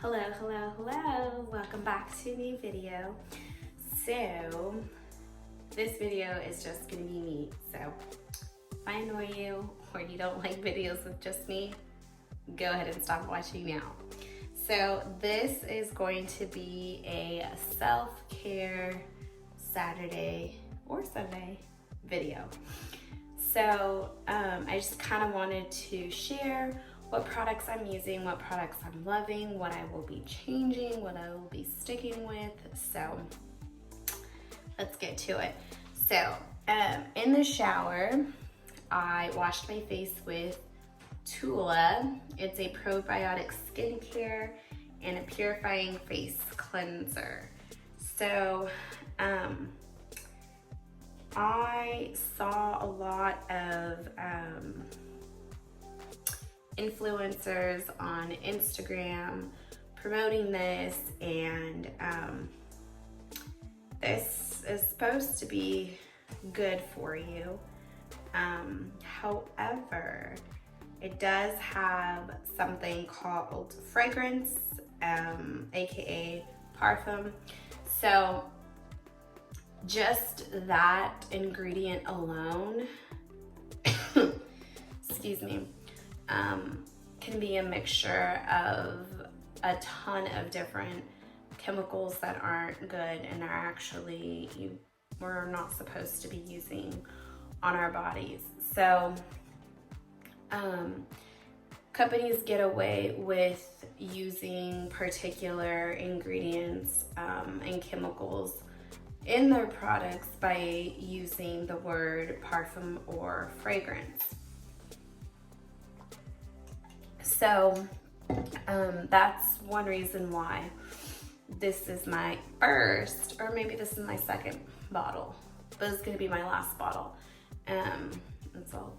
Hello, hello, hello. Welcome back to a new video. So, this video is just gonna be me. So, if I annoy you or you don't like videos with just me, go ahead and stop watching now. So, this is going to be a self-care Saturday or Sunday video. So, I just kind of wanted to share what products I'm using, what products I'm loving, what I will be changing, what I will be sticking with. So let's get to it. So in the shower, I washed my face with Tula. It's a probiotic skincare and a purifying face cleanser. So I saw a lot of influencers on Instagram promoting this, and this is supposed to be good for you. However, it does have something called fragrance, aka parfum. So just that ingredient alone excuse me, can be a mixture of a ton of different chemicals that aren't good and are actually we're not supposed to be using on our bodies. So companies get away with using particular ingredients and chemicals in their products by using the word parfum or fragrance. So that's one reason why this is my first, or maybe this is my second bottle, but it's gonna be my last bottle. It's all,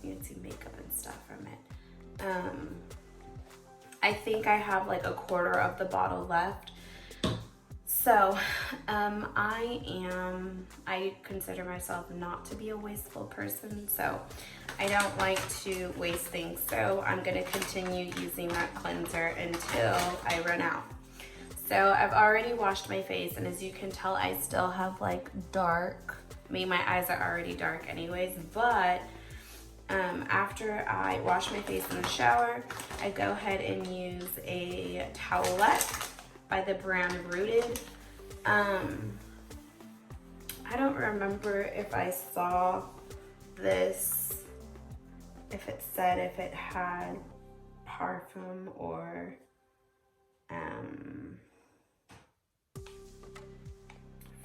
you can see makeup and stuff from it. I think I have like a quarter of the bottle left. So I consider myself not to be a wasteful person, so I don't like to waste things. So I'm gonna continue using that cleanser until I run out. So I've already washed my face, and as you can tell, I still have like dark, my eyes are already dark anyways, but after I wash my face in the shower, I go ahead and use a towelette by the brand Rooted. I don't remember if I saw this, if it said if it had parfum or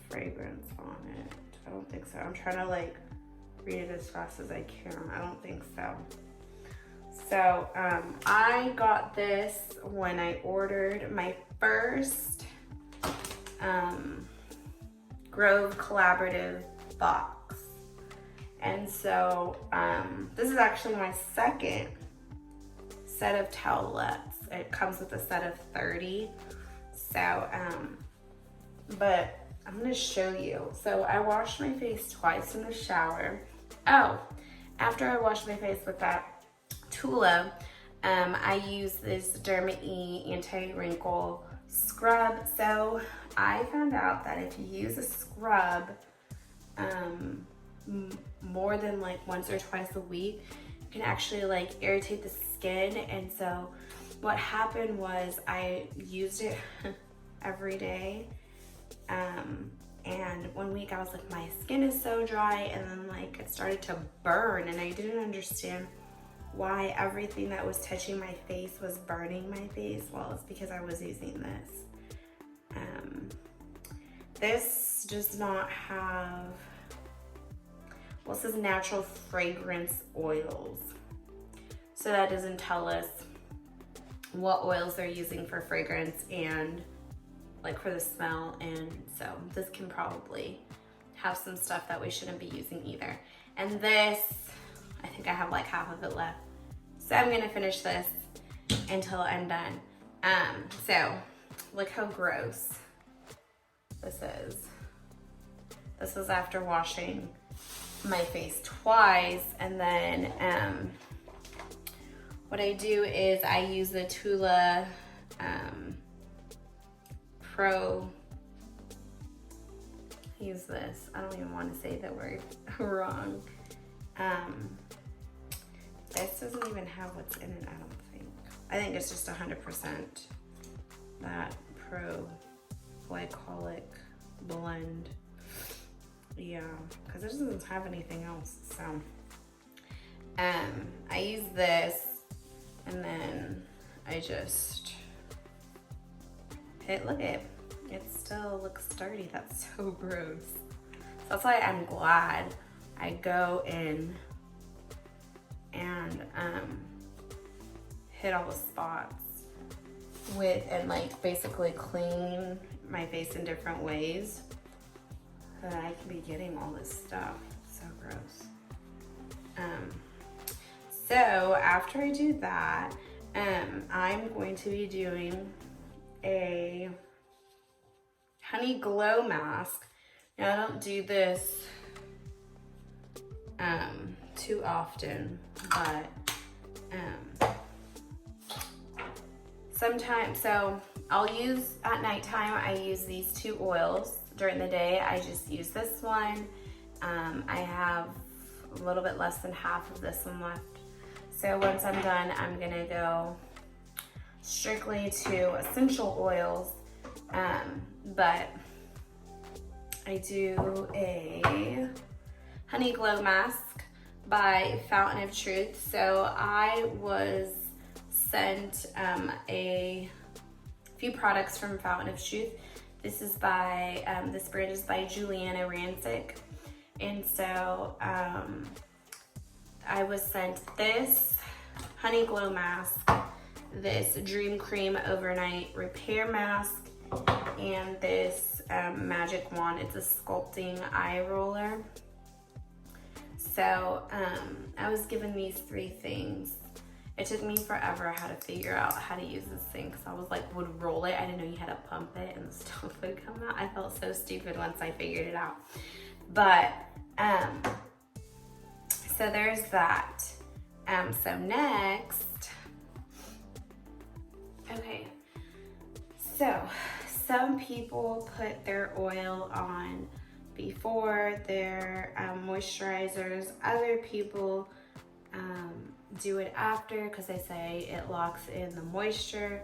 fragrance on it. I don't think so. I'm trying to like read it as fast as I can. I don't think so. So I got this when I ordered my first Grove collaborative box, and so this is actually my second set of towelettes. It comes with a set of 30. So but I'm gonna show you. So I washed my face twice in the shower. Oh, after I washed my face with that Tula, I use this Derma E anti-wrinkle scrub. So I found out that if you use a scrub more than like once or twice a week, you can actually like irritate the skin. And so what happened was I used it every day, and one week I was like, my skin is so dry, and then like it started to burn, and I didn't understand why everything that was touching my face was burning my face. Well, it's because I was using this. This does not have, well, it says natural fragrance oils. So that doesn't tell us what oils they're using for fragrance and like for the smell. And so this can probably have some stuff that we shouldn't be using either. And this, I think I have like half of it left. So I'm gonna finish this until I'm done. So look how gross this is. This was after washing my face twice, and then what I do is I use the Tula Pro, use this. I don't even want to say the word wrong. This doesn't even have what's in it, I don't think. I think it's just 100% that pro glycolic blend. Yeah, because it doesn't have anything else. So I use this, and then I just hit, look at it. It still looks sturdy. That's so gross. So that's why I'm glad I go in and hit all the spots with, and like basically clean my face in different ways so that I can be getting all this stuff. So gross. So after I do that, I'm going to be doing a honey glow mask. Now I don't do this too often, but sometimes, so I'll use at nighttime, I use these two oils. During the day, I just use this one. I have a little bit less than half of this one left. So once I'm done, I'm gonna go strictly to essential oils, but I do a honey glow mask by Fountain of Truth. So I was sent a few products from Fountain of Truth. This is by, this brand is by Juliana Rancic. And so I was sent this honey glow mask, this Dream Cream Overnight Repair Mask, and this magic wand. It's a sculpting eye roller. So I was given these three things. It took me forever how to figure out how to use this thing, because I was like, would roll it. I didn't know you had to pump it and the stuff would come out. I felt so stupid once I figured it out. But so there's that. So next, okay, so some people put their oil on before their moisturizers. Other people do it after because they say it locks in the moisture.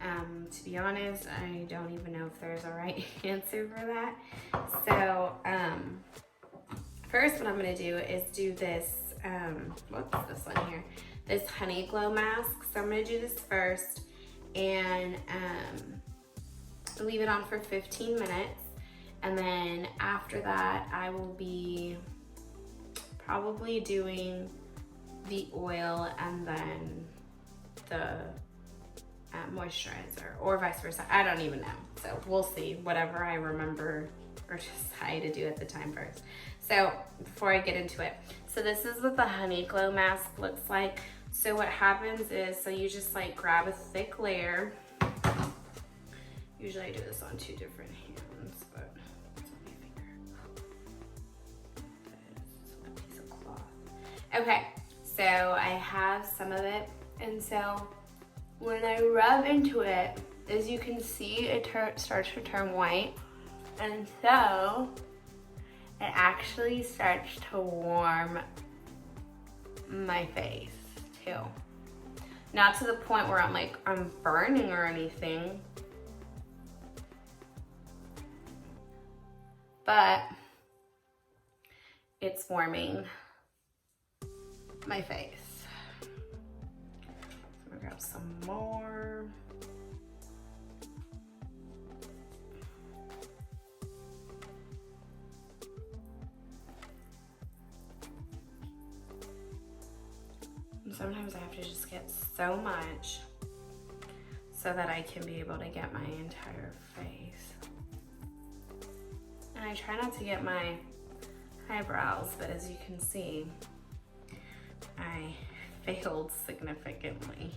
To be honest, I don't even know if there's a right answer for that. So first what I'm gonna do is do this, what's this one here? This honey glow mask. So I'm gonna do this first and leave it on for 15 minutes. And then after that, I will be probably doing the oil and then the moisturizer, or vice versa. I don't even know. So we'll see, whatever I remember or decide to do at the time first. So before I get into it, so this is what the honey glow mask looks like. So what happens is, so you just like grab a thick layer. Usually I do this on two different hands, but it's on my finger. This is a piece of cloth. Okay, so I have some of it, and so when I rub into it, as you can see, it starts to turn white, and so it actually starts to warm my face too. Not to the point where I'm burning or anything, but it's warming my face. So I'm gonna grab some more. And sometimes I have to just get so much so that I can be able to get my entire face. And I try not to get my eyebrows, but as you can see, I failed significantly.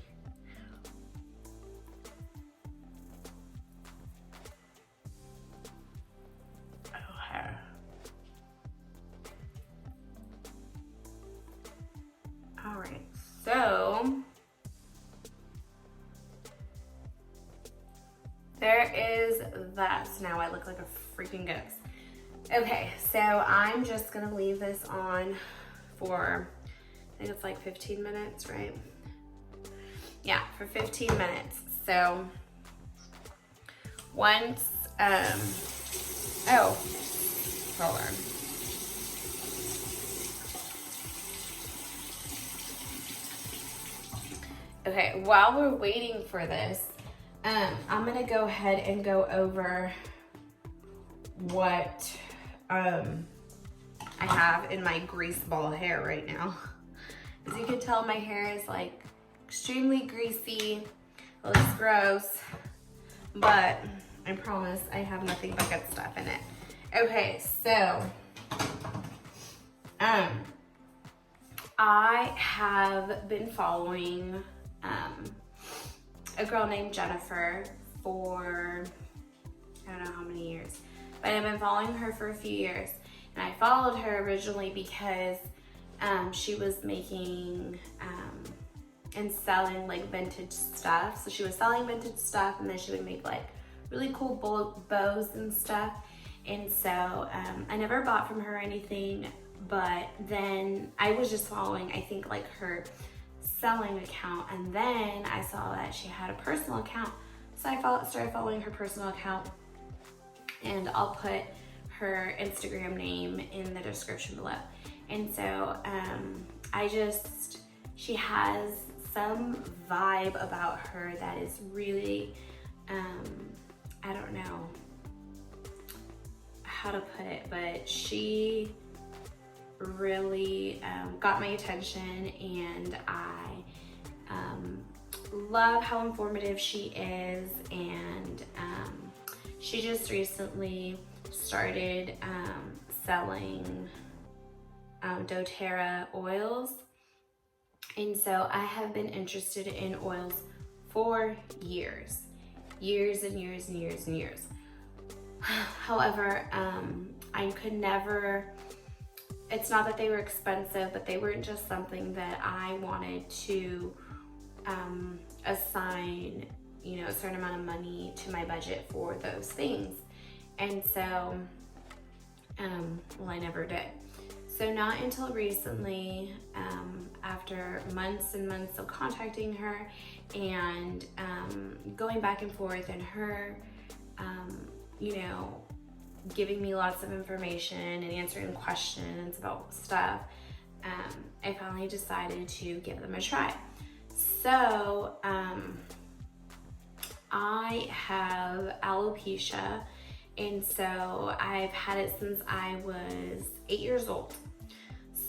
Okay. All right, so there is that. So now I look like a freaking ghost. Okay, so I'm just gonna leave this on for, I think it's like 15 minutes, right? Yeah, for 15 minutes. So once, oh, hold on. Okay, while we're waiting for this, I'm gonna go ahead and go over what I have in my grease ball hair right now. As you can tell, my hair is like extremely greasy. It looks gross, but I promise I have nothing but good stuff in it. Okay, so I have been following a girl named Jennifer for I don't know how many years, but I've been following her for a few years. And I followed her originally because she was making and selling like vintage stuff. So she was selling vintage stuff, and then she would make like really cool bows and stuff. And so I never bought from her or anything, but then I was just following, I think, like her selling account, and then I saw that she had a personal account. So I started following her personal account, and I'll put her Instagram name in the description below. And so she has some vibe about her that is really, I don't know how to put it, but she really got my attention, and I love how informative she is. And she just recently started selling doTERRA oils, and so I have been interested in oils for years and years. However, I could never, it's not that they were expensive, but they weren't just something that I wanted to assign, you know, a certain amount of money to my budget for those things. And so, well, I never did. So not until recently, after months and months of contacting her and going back and forth, and her, you know, giving me lots of information and answering questions about stuff, I finally decided to give them a try. So I have alopecia, and so I've had it since I was 8 years old.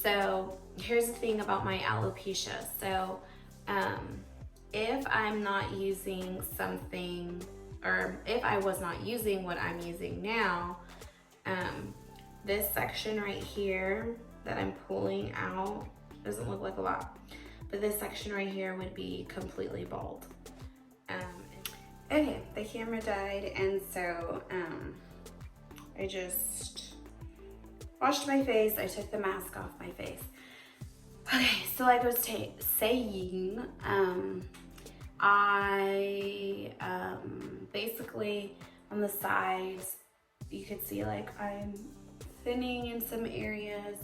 So here's the thing about my alopecia. So if I'm not using something, or if I was not using what I'm using now, this section right here that I'm pulling out doesn't look like a lot, but this section right here would be completely bald. Okay, the camera died, and so I just washed my face. I took the mask off my face. Okay, so like I was saying, I basically on the sides, you could see like I'm thinning in some areas,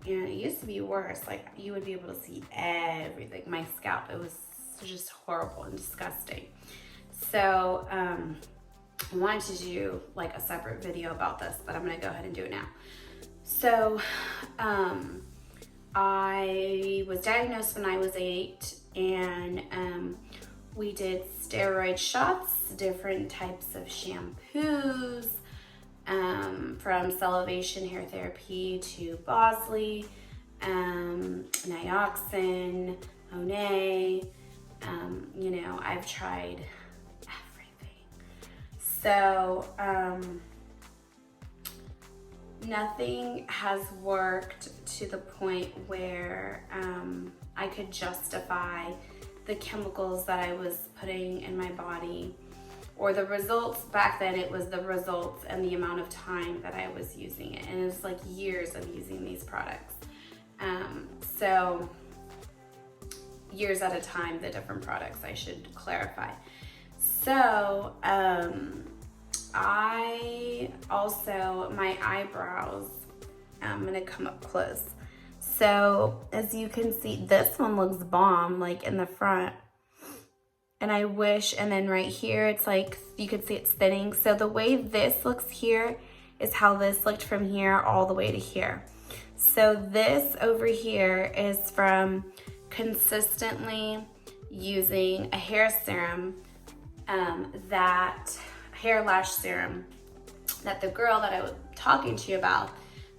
and it used to be worse. Like you would be able to see everything. My scalp, it was just horrible and disgusting. So I wanted to do like a separate video about this, but I'm gonna go ahead and do it now. So I was diagnosed when I was 8, and we did steroid shots, different types of shampoos, from Salivation Hair Therapy to Bosley, Nioxin, Monet. You know, I've tried everything. So nothing has worked to the point where I could justify the chemicals that I was putting in my body, or the results. Back then it was the results and the amount of time that I was using it, and it was like years of using these products. So years at a time, the different products, I should clarify. So, I also, my eyebrows, I'm gonna come up close. So as you can see, this one looks bomb, like in the front. And I wish, and then right here, it's like, you can see it's thinning. So the way this looks here is how this looked from here all the way to here. So this over here is from consistently using a hair serum, hair lash serum that the girl that I was talking to you about,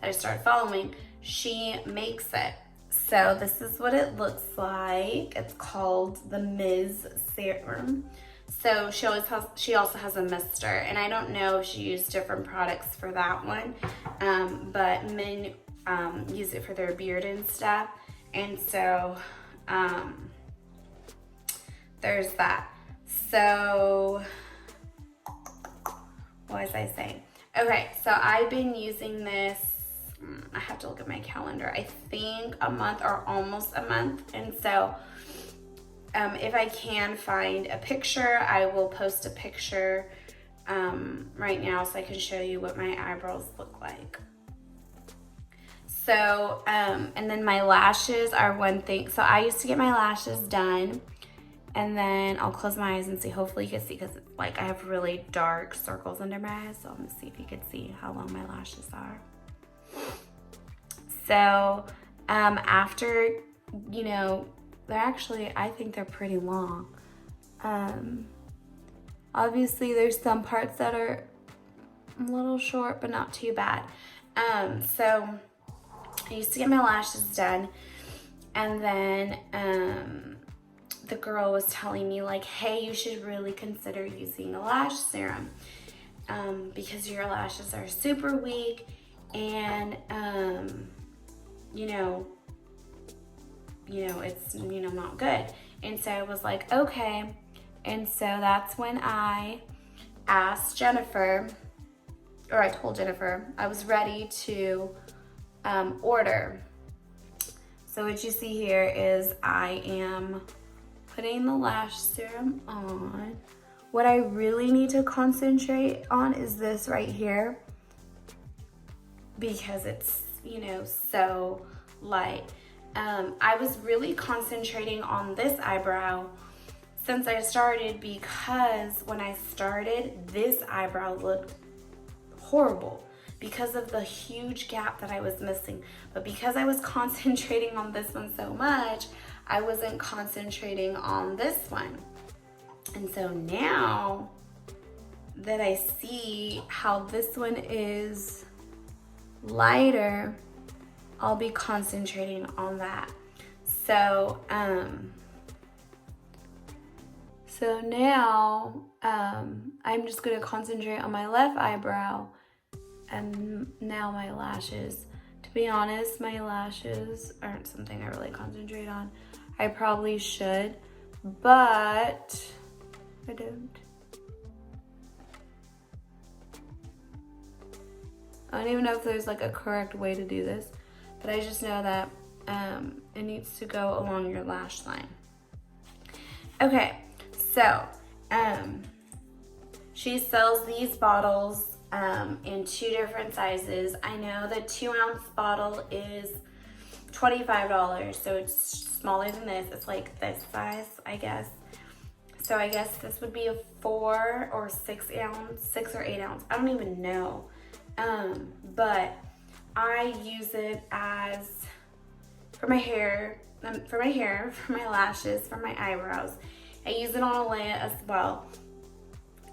that I started following, she makes it. So this is what it looks like. It's called the Ms. Serum. So she also has a mister, and I don't know if she used different products for that one, but men use it for their beard and stuff. And so there's that. So what was I saying? Okay, so I've been using this, I have to look at my calendar, I think a month or almost a month. And so if I can find a picture, I will post a picture right now so I can show you what my eyebrows look like. So, and then my lashes are one thing. So I used to get my lashes done, and then I'll close my eyes and see. Hopefully you can see, because like I have really dark circles under my eyes. So I'm gonna see if you can see how long my lashes are. So after, you know, they're actually, I think they're pretty long. Obviously there's some parts that are a little short, but not too bad. So I used to get my lashes done, and then the girl was telling me like, hey, you should really consider using a lash serum because your lashes are super weak, and you know, it's, not good. And so I was like, okay. And so that's when I asked Jennifer, or I told Jennifer I was ready to order. So what you see here is I am putting the lash serum on. What I really need to concentrate on is this right here, because it's, so light. I was really concentrating on this eyebrow since I started, because when I started, this eyebrow looked horrible because of the huge gap that I was missing. But because I was concentrating on this one so much, I wasn't concentrating on this one. And so now that I see how this one is lighter, I'll be concentrating on that. So now I'm just gonna concentrate on my left eyebrow, and now my lashes. To be honest, my lashes aren't something I really concentrate on. I probably should, but I don't. I don't even know if there's like a correct way to do this, but I just know that it needs to go along your lash line. Okay, so she sells these bottles in 2 different sizes. I know the 2-ounce bottle is $25, so it's smaller than this. It's like this size, I guess. So I guess this would be a 4 or 6 ounce, 6 or 8 ounce. I don't even know. But I use it as for my hair, for my lashes, for my eyebrows. I use it on Alea as well.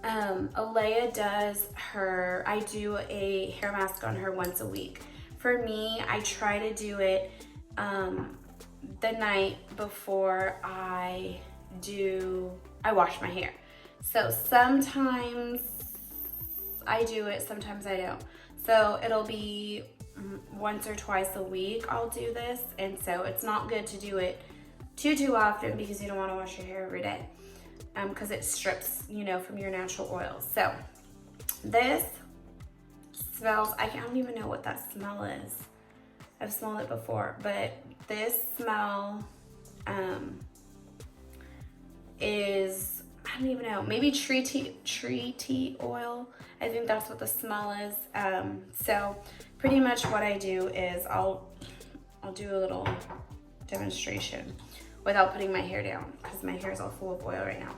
Alea does her, I do a hair mask on her once a week. For me, I try to do it the night before I wash my hair. So sometimes I do it, sometimes I don't. So it'll be once or twice a week I'll do this, and so it's not good to do it too often, because you don't want to wash your hair every day, because it strips, from your natural oils. So this smells, I don't even know what that smell is. I've smelled it before, but this smell is I don't even know, maybe tree tea oil. I think that's what the smell is. So pretty much what I do is I'll do a little demonstration without putting my hair down because my hair is all full of oil right now.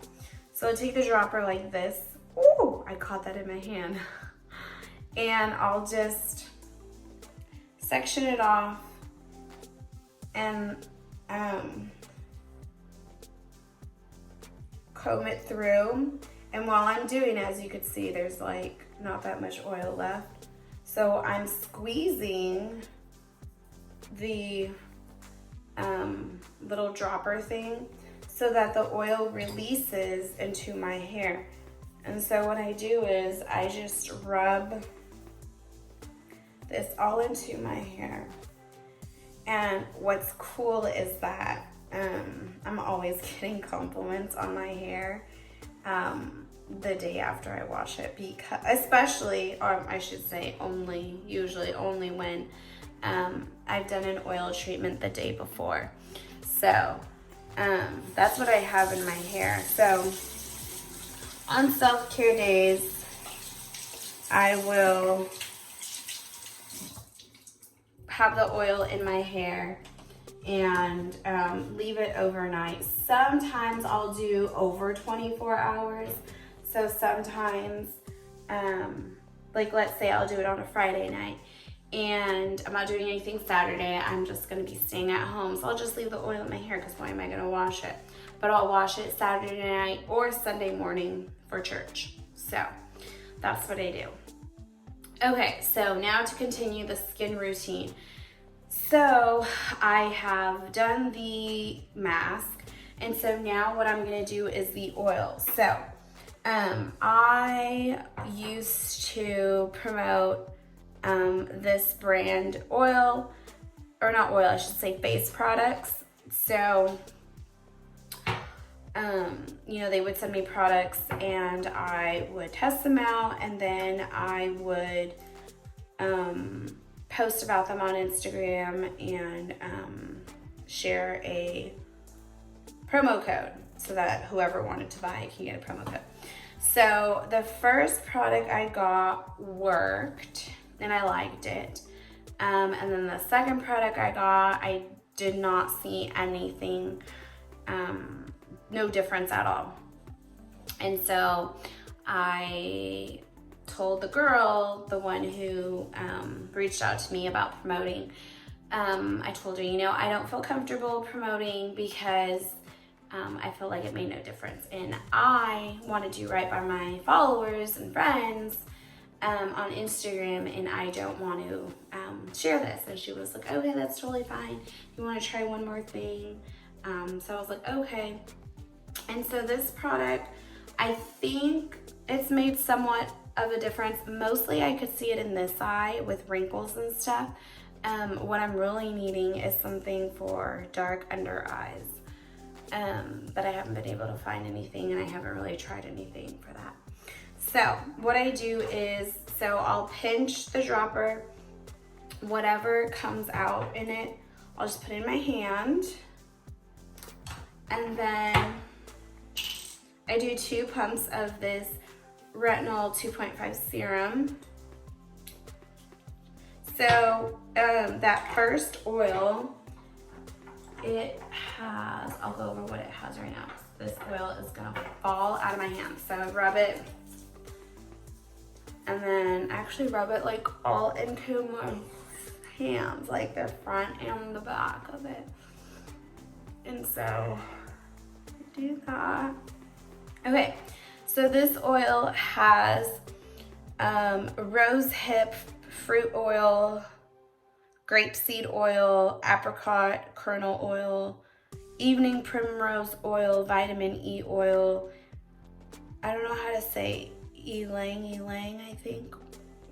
So I take the dropper like this. Ooh, I caught that in my hand. And I'll just section it off and comb it through. And while I'm doing it, as you can see, there's like not that much oil left. So I'm squeezing the little dropper thing so that the oil releases into my hair. And so what I do is I just rub this all into my hair. And what's cool is that I'm always getting compliments on my hair the day after I wash it, because especially, or I should say usually only when I've done an oil treatment the day before. So that's what I have in my hair. So on self-care days, I will have the oil in my hair and leave it overnight. Sometimes I'll do over 24 hours. So sometimes, like let's say I'll do it on a Friday night and I'm not doing anything Saturday. I'm just gonna be staying at home. So I'll just leave the oil in my hair because why am I gonna wash it? But I'll wash it Saturday night or Sunday morning for church. So that's what I do. Okay, so now to continue the skin routine. So I have done the mask, and so now what I'm gonna do is the oil. So I used to promote this brand oil, or not oil, I should say face products. So you know, they would send me products and I would test them out, and then I would post about them on Instagram and share a promo code so that whoever wanted to buy it can get a promo code. So the first product I got worked and I liked it. And then the second product I got, I did not see anything, no difference at all. And so I told the girl, the one who reached out to me about promoting, I told her, you know, I don't feel comfortable promoting because I feel like it made no difference. And I want to do right by my followers and friends on Instagram, and I don't want to share this. And she was like, okay, that's totally fine. You want to try one more thing? So I was like, okay. And so this product, I think it's made somewhat of a difference. Mostly I could see it in this eye with wrinkles and stuff. What I'm really needing is something for dark under eyes. But I haven't been able to find anything, and I haven't really tried anything for that. So what I do is, so I'll pinch the dropper, whatever comes out in it, I'll just put in my hand, and then I do 2 pumps of this retinol 2.5 serum. So that first oil, it has, I'll go over what it has right now. This oil is gonna fall out of my hand. So I rub it, and then actually rub it like all into my hands, like the front and the back of it. And so I do that. Okay, so this oil has rose hip fruit oil, grapeseed oil, apricot kernel oil, evening primrose oil, vitamin E oil, I don't know how to say ylang, I think,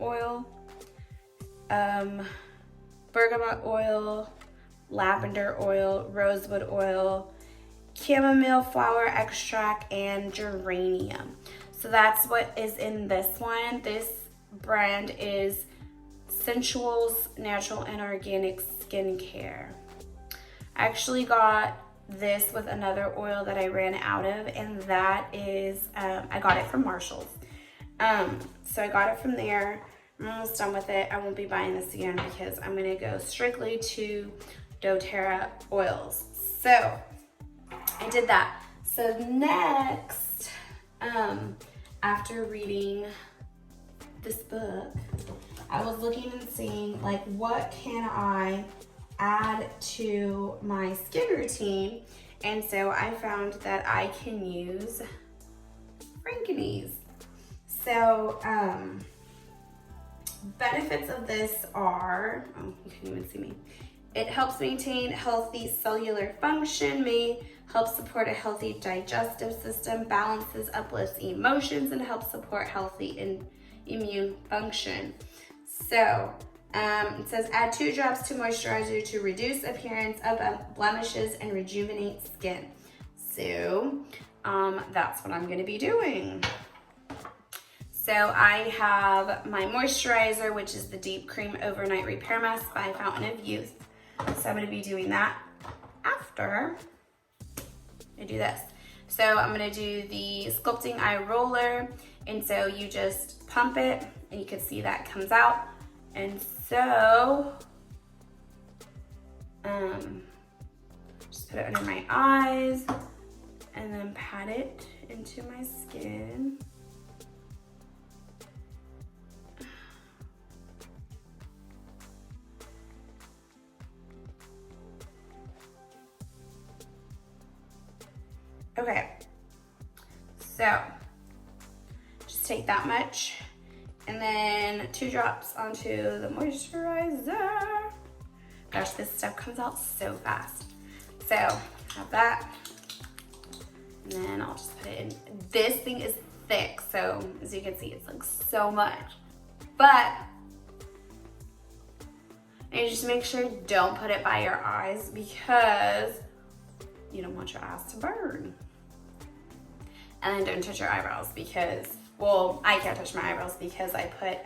oil, bergamot oil, lavender oil, rosewood oil, chamomile flower extract, and geranium. So that's what is in this one. This brand is Sensual's Natural and Organic Skincare. I actually got this with another oil that I ran out of, and that is, I got it from Marshall's. So I got it from there. I'm almost done with it. I won't be buying this again because I'm gonna go strictly to doTERRA oils. So I did that. So next, after reading this book, I was looking and seeing like what can I add to my skin routine, and so I found that I can use Frankenese. So benefits of this are, oh, you can't even see me. It helps maintain healthy cellular function, may help support a healthy digestive system, balances, uplifts emotions, and helps support healthy immune function. So it says add 2 drops to moisturizer to reduce appearance of blemishes and rejuvenate skin. So that's what I'm gonna be doing. So I have my moisturizer, which is the Deep Cream Overnight Repair Mask by Fountain of Youth. So I'm gonna be doing that after I do this. So I'm gonna do the Sculpting Eye Roller, and so you just pump it, and you can see that comes out. And so, just put it under my eyes, and then pat it into my skin. Okay, so just take that much and then 2 drops onto the moisturizer. Gosh, this stuff comes out so fast. So have that, and then I'll just put it in. This thing is thick, so as you can see, it's like so much. But and just make sure don't put it by your eyes because you don't want your eyes to burn. And then don't touch your eyebrows because, well, I can't touch my eyebrows because I put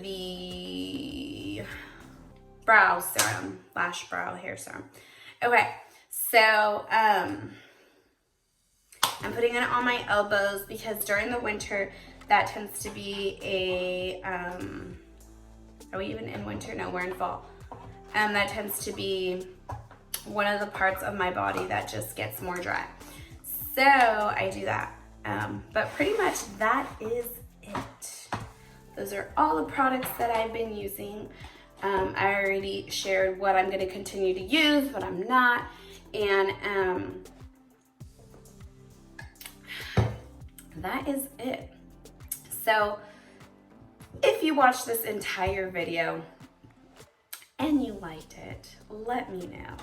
the brow serum, lash brow hair serum. Okay, so I'm putting it on my elbows because during the winter that tends to be a, are we even in winter? No, we're in fall. That tends to be one of the parts of my body that just gets more dry. So I do that. But pretty much that is it. Those are all the products that I've been using. I already shared what I'm going to continue to use, what I'm not, and that is it. So if you watched this entire video and you liked it, let me know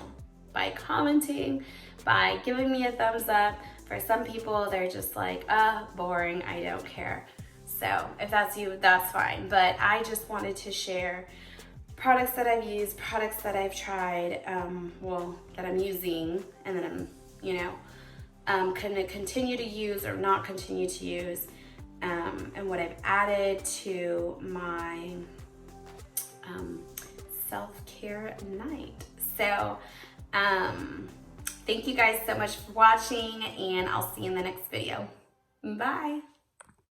by commenting, by giving me a thumbs up. For some people, they're just like, boring, I don't care. So if that's you, that's fine. But I just wanted to share products that I've used, products that I've tried, well, that I'm using, and that I'm, gonna continue to use or not continue to use, and what I've added to my self-care night. So, thank you guys so much for watching, and I'll see you in the next video. Bye.